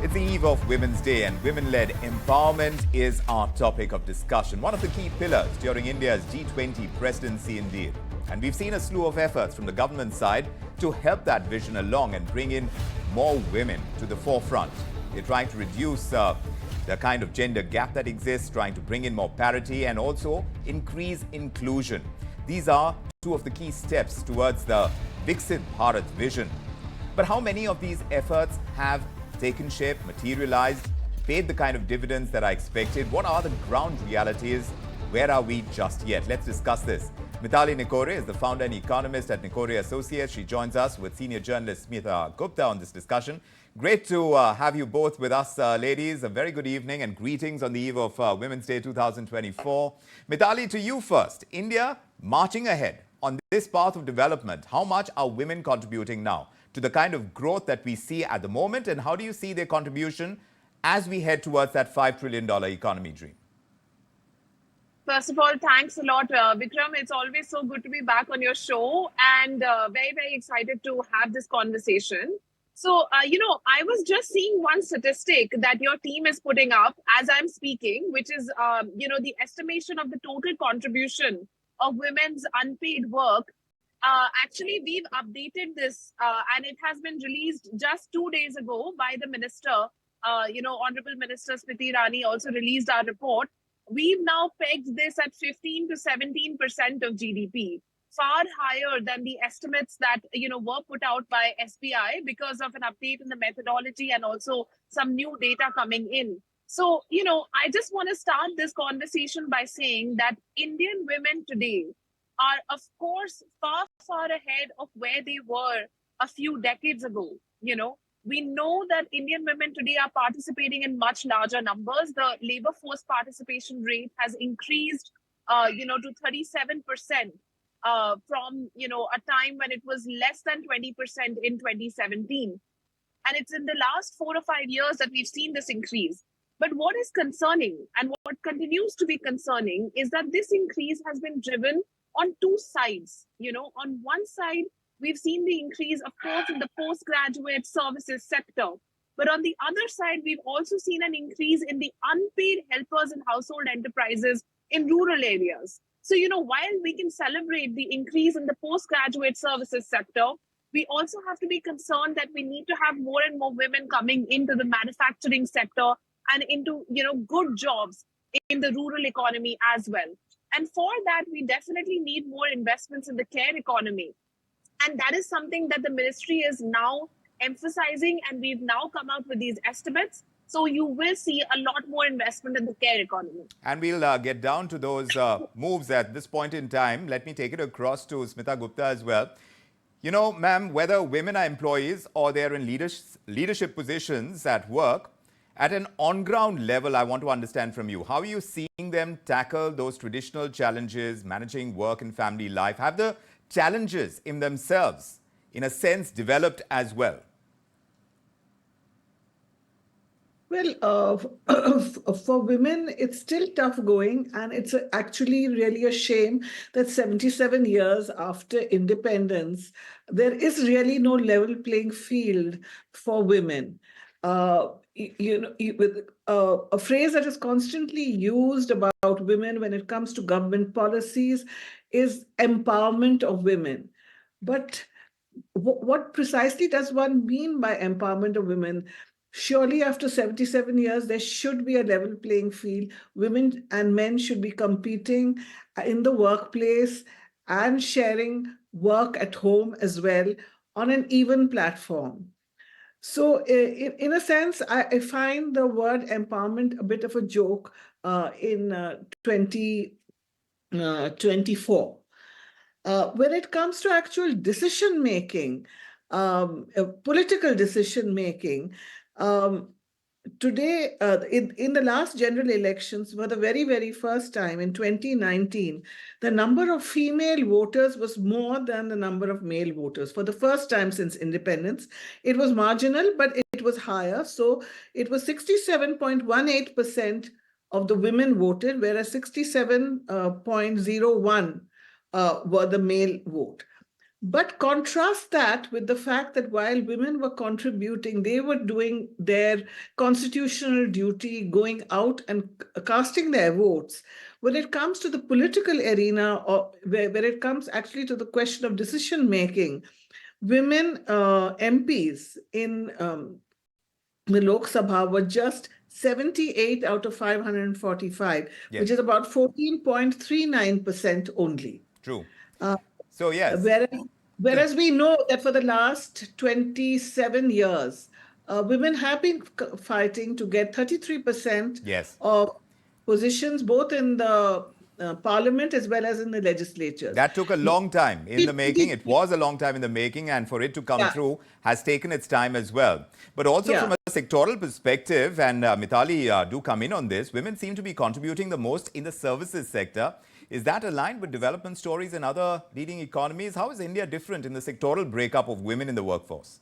It's the eve of Women's Day, and women-led empowerment is our topic of discussion. One of the key pillars during India's G20 presidency indeed. And we've seen a slew of efforts from the government side to help that vision along and bring in more women to the forefront. They're trying to reduce the kind of gender gap that exists, trying to bring in more parity and also increase inclusion. These are two of the key steps towards the Viksit Bharat vision. But how many of these efforts have taken shape, materialized, paid the kind of dividends that are expected? What are the ground realities? Where are we just yet? Let's discuss this. Mitali Nikore is the founder and economist at Nikore Associates. She joins us with senior journalist Smita Gupta on this discussion. Great to have you both with us, ladies. A very good evening and greetings on the eve of Women's Day 2024. Mitali, to you first. India marching ahead on this path of development. How much are women contributing now to the kind of growth that we see at the moment, and how do you see their contribution as we head towards that $5 trillion economy dream? First of all, thanks a lot, Vikram. It's always so good to be back on your show and very, very excited to have this conversation. So, I was just seeing one statistic that your team is putting up as I'm speaking, which is, the estimation of the total contribution of women's unpaid work. Actually, we've updated this and it has been released just 2 days ago by the minister. Honorable Minister Smita Irani also released our report. We've now pegged this at 15 to 17% of GDP, far higher than the estimates that, were put out by SBI because of an update in the methodology and also some new data coming in. So, I just want to start this conversation by saying that Indian women today are, of course, far, far ahead of where they were a few decades ago. We know that Indian women today are participating in much larger numbers. The labor force participation rate has increased, to 37% from, a time when it was less than 20% in 2017. And it's in the last 4 or 5 years that we've seen this increase. But what is concerning and what continues to be concerning is that this increase has been driven on two sides. On one side, we've seen the increase, of course, in the postgraduate services sector. But on the other side, we've also seen an increase in the unpaid helpers and household enterprises in rural areas. So, while we can celebrate the increase in the postgraduate services sector, we also have to be concerned that we need to have more and more women coming into the manufacturing sector and into, good jobs in the rural economy as well. And for that, we definitely need more investments in the care economy. And that is something that the ministry is now emphasizing, and we've now come out with these estimates. So you will see a lot more investment in the care economy. And we'll get down to those moves at this point in time. Let me take it across to Smita Gupta as well. Ma'am, whether women are employees or they're in leadership positions at work, at an on-ground level, I want to understand from you, how are you seeing them tackle those traditional challenges, managing work and family life? Have the challenges in themselves, in a sense, developed as well? Well, for women, it's still tough going, and it's actually really a shame that 77 years after independence, there is really no level playing field for women. With a phrase that is constantly used about women when it comes to government policies is empowerment of women. But what precisely does one mean by empowerment of women? Surely after 77 years, there should be a level playing field. Women and men should be competing in the workplace and sharing work at home as well on an even platform. So in a sense, I find the word empowerment a bit of a joke in 2024. When it comes to actual decision-making, political decision-making, today, in the last general elections, for the very, very first time in 2019, the number of female voters was more than the number of male voters. For the first time since independence, it was marginal, but it was higher. So it was 67.18% of the women voted, whereas 67.01 were the male vote. But contrast that with the fact that while women were contributing, they were doing their constitutional duty, going out and casting their votes. When it comes to the political arena, or where it comes actually to the question of decision making, women MPs in the Lok Sabha were just 78 out of 545, Yes. which is about 14.39% only. True. Uh, So, yes. Whereas we know that for the last 27 years, women have been fighting to get 33% Yes. of positions, both in the parliament as well as in the legislatures. That took a long time in the making. It was a long time in the making, and for it to come through has taken its time as well. But also from a sectoral perspective, and Mitali, do come in on this, women seem to be contributing the most in the services sector. Is that aligned with development stories in other leading economies? How is India different in the sectoral breakup of women in the workforce?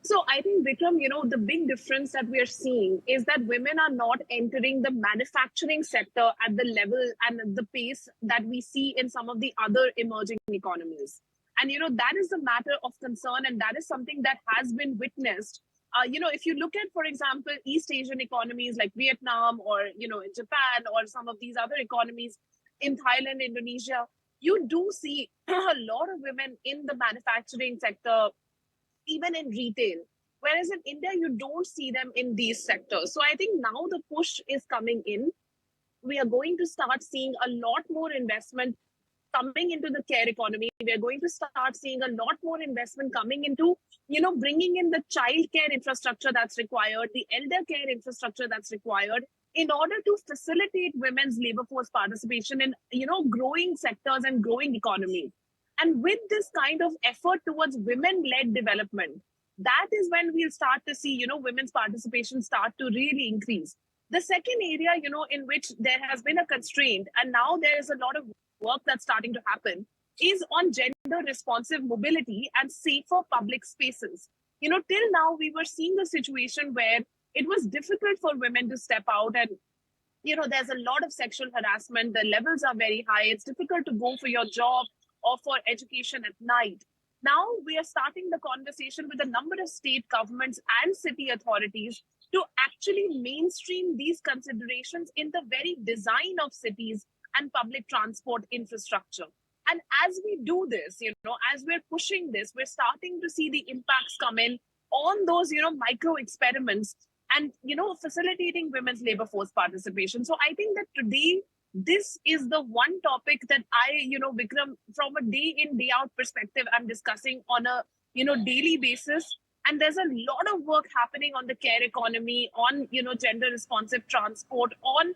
So I think, Vikram, the big difference that we are seeing is that women are not entering the manufacturing sector at the level and the pace that we see in some of the other emerging economies. And, that is a matter of concern, and that is something that has been witnessed. If you look at, for example, East Asian economies like Vietnam or, in Japan or some of these other economies in Thailand, Indonesia, you do see a lot of women in the manufacturing sector, even in retail. Whereas in India, you don't see them in these sectors. So I think now the push is coming in. We are going to start seeing a lot more investment coming into the care economy. We are going to start seeing a lot more investment coming into, bringing in the child care infrastructure that's required, the elder care infrastructure that's required in order to facilitate women's labor force participation in, growing sectors and growing economies. And with this kind of effort towards women-led development, that is when we'll start to see, women's participation start to really increase. The second area, in which there has been a constraint, and now there is a lot of work that's starting to happen, is on gender responsive mobility and safer public spaces. Till now, we were seeing a situation where it was difficult for women to step out, and there's a lot of sexual harassment. The levels are very high. It's difficult to go for your job or for education at night. Now we are starting the conversation with a number of state governments and city authorities to actually mainstream these considerations in the very design of cities and public transport infrastructure. And as we do this, as we're pushing this, we're starting to see the impacts come in on those, micro experiments and, facilitating women's labor force participation. So I think that today, this is the one topic that I, Vikram, from a day in, day out perspective, I'm discussing on a, daily basis. And there's a lot of work happening on the care economy, on, gender responsive transport, on,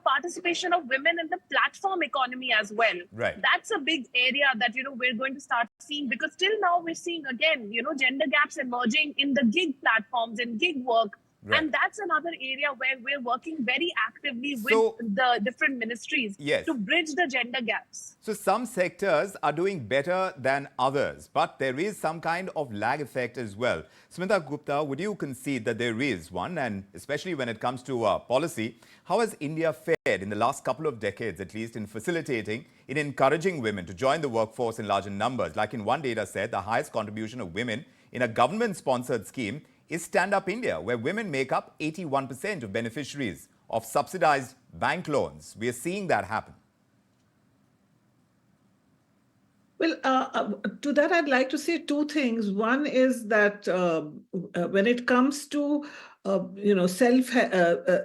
participation of women in the platform economy as well. Right. That's a big area that, we're going to start seeing, because till now we're seeing, again, gender gaps emerging in the gig platforms and gig work. Right. And that's another area where we're working very actively with the different ministries to bridge the gender gaps. So some sectors are doing better than others, but there is some kind of lag effect as well. Smita, Gupta, would you concede that there is one? And especially when it comes to policy, how has India fared in the last couple of decades, at least, in facilitating, in encouraging women to join the workforce in larger numbers? Like in one data set, the highest contribution of women in a government-sponsored scheme is Stand Up India, where women make up 81% of beneficiaries of subsidized bank loans. We are seeing that happen. Well, to that, I'd like to say two things. One is that when it comes to,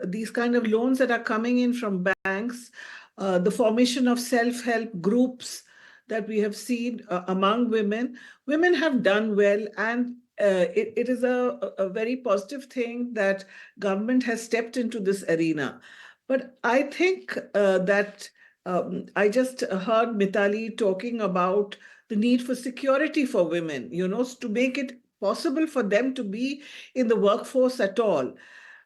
these kind of loans that are coming in from banks, the formation of self-help groups that we have seen among women have done well, and it is a very positive thing that government has stepped into this arena. But I think that I just heard Mitali talking about the need for security for women, to make it possible for them to be in the workforce at all.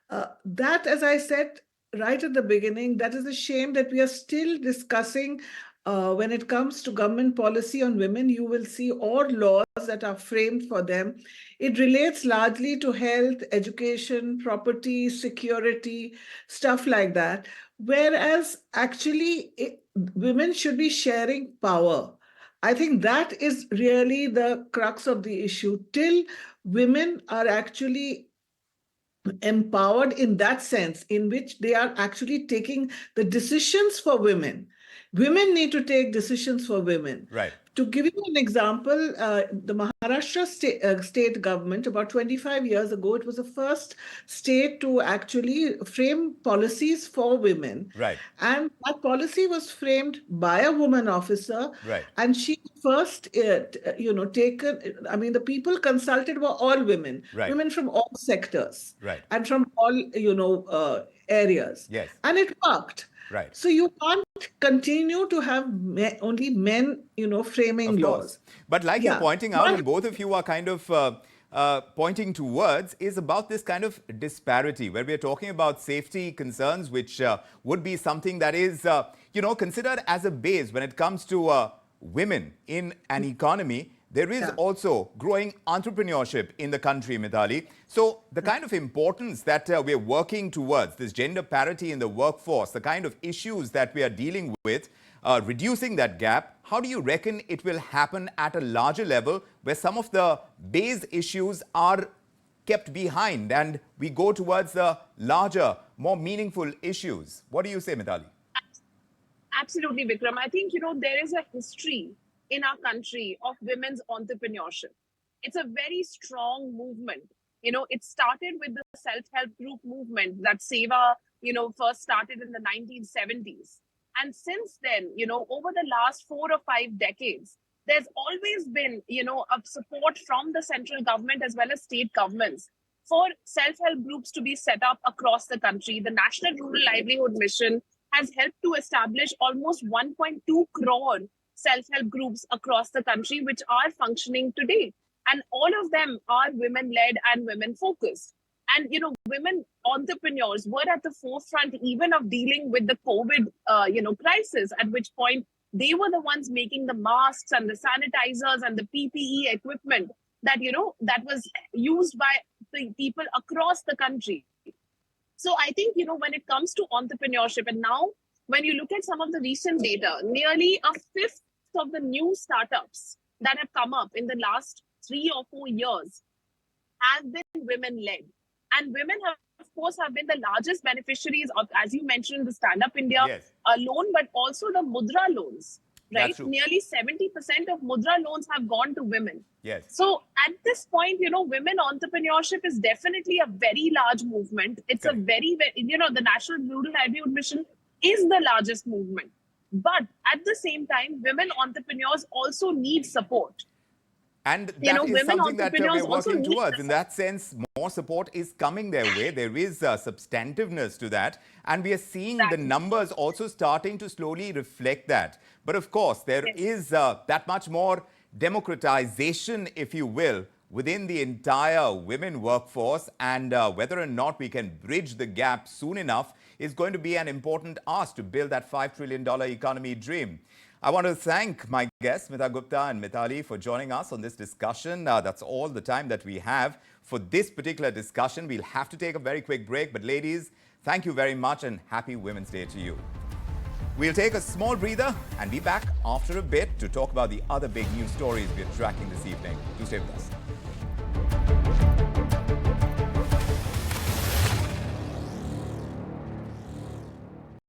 That, as I said right at the beginning, that is a shame that we are still discussing. When it comes to government policy on women, you will see all laws that are framed for them. It relates largely to health, education, property, security, stuff like that. Whereas actually, women should be sharing power. I think that is really the crux of the issue. Till women are actually empowered in that sense, in which they are actually taking the decisions for women. Women need to take decisions for women. Right. To give you an example, the Maharashtra state government, about 25 years ago, it was the first state to actually frame policies for women. Right. And that policy was framed by a woman officer. Right. And she first, taken, I mean, the people consulted were all women, Right. women from all sectors, Right. and from all, areas. Yes. And it worked. Right. So you can't continue to have only men, framing Of course. laws. But like you're Yeah. pointing out, But- and both of you are kind of pointing towards, is about this kind of disparity, where we're talking about safety concerns, which would be something that is, considered as a base when it comes to women in an economy. There is also growing entrepreneurship in the country, Mitali. So the kind of importance that we're working towards, this gender parity in the workforce, the kind of issues that we are dealing with, reducing that gap, how do you reckon it will happen at a larger level where some of the base issues are kept behind and we go towards the larger, more meaningful issues? What do you say, Mitali? Absolutely, Vikram. I think, there is a history in our country of women's entrepreneurship. It's a very strong movement. It started with the self-help group movement that Seva, first started in the 1970s. And since then, over the last 4 or 5 decades, there's always been, a support from the central government as well as state governments for self-help groups to be set up across the country. The National Rural Livelihood Mission has helped to establish almost 1.2 crore self-help groups across the country, which are functioning today. And all of them are women-led and women-focused. And, women entrepreneurs were at the forefront even of dealing with the COVID, crisis, at which point they were the ones making the masks and the sanitizers and the PPE equipment that, that was used by the people across the country. So I think, when it comes to entrepreneurship, and now when you look at some of the recent data, nearly a fifth of the new startups that have come up in the last 3 or 4 years have been women-led. And women have, of course, have been the largest beneficiaries of, as you mentioned, the Stand Up India loan, but also the Mudra loans, right? Nearly 70% of Mudra loans have gone to women. Yes. So at this point, women entrepreneurship is definitely a very large movement. It's a very, the National Rural Livelihood Mission is the largest movement. But at the same time, women entrepreneurs also need support. And that is something that we're working towards. In that sense, more support is coming their way. There is substantiveness to that. And we are seeing the numbers also starting to slowly reflect that. But of course, there is that much more democratization, if you will, within the entire women workforce. And whether or not we can bridge the gap soon enough is going to be an important ask to build that $5 trillion economy dream. I want to thank my guests, Smita Gupta and Mitali, for joining us on this discussion. That's all the time that we have for this particular discussion. We'll have to take a very quick break. But ladies, thank you very much and happy Women's Day to you. We'll take a small breather and be back after a bit to talk about the other big news stories we're tracking this evening. Do stay with us.